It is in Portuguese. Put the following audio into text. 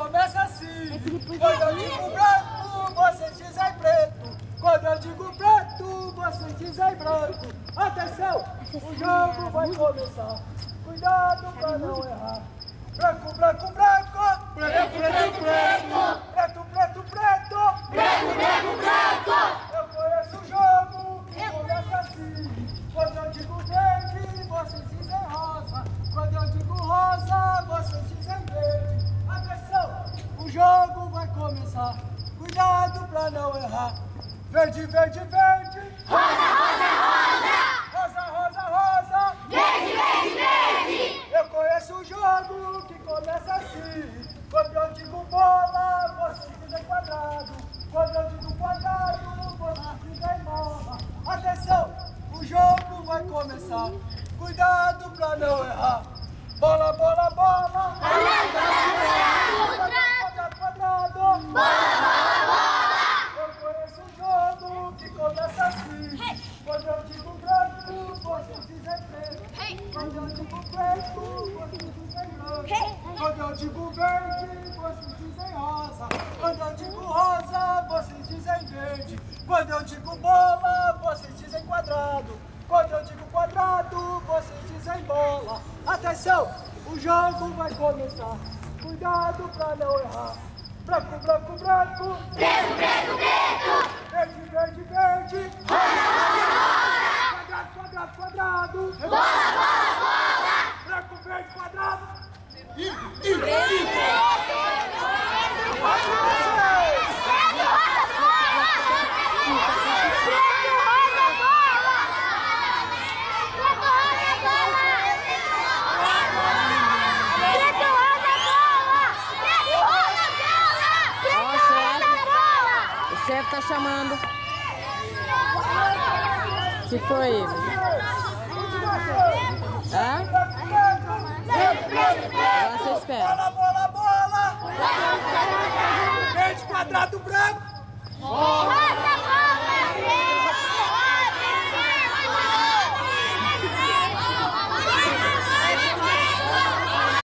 começa assim. Quando eu digo branco, vocês dizem preto. Quando eu digo preto, vocês dizem branco. Atenção, o jogo vai começar. Cuidado pra não errar. Branco, branco, branco. Preto, preto, preto. Preto, preto, preto. Preto, preto, preto. Eu conheço o jogo que começa assim. Quando eu digo verde, vocês dizem rosa. Quando eu digo rosa, vocês dizem verde. Atenção, o jogo vai começar. Cuidado pra não errar. Verde, verde, verde. Rosa, rosa, rosa. Rosa, rosa, rosa. Verde, verde, verde. Eu conheço o jogo que começa assim. Quando eu digo bola, vocês dizem quadrado. Quando eu digo quadrado, vocês dizem bola. Atenção, o jogo vai começar. Cuidado pra não errar. Bola, bola, bola. Quadrado, quadrado. Bola, bola. Eu conheço o jogo que começa assim. Quando eu digo branco, vocês dizem preto. Quando eu digo preto, vocês dizem branco. Quando eu digo verde, vocês dizem rosa. Quando eu digo rosa, vocês dizem verde. Quando eu digo bola, vocês dizem quadrado. Quando eu digo quadrado, vocês dizem bola. Atenção, o jogo vai começar. Cuidado pra não errar. Branco, branco, branco. Preto, preto, preto. Verde, verde, verde. Rosa, rosa, rosa. Quadrado, quadrado, quadrado. Bola, bola, bola. Branco, verde, quadrado. O chefe tá chamando. Que foi ele? Hã? Agora você espera. Bola, bola, bola.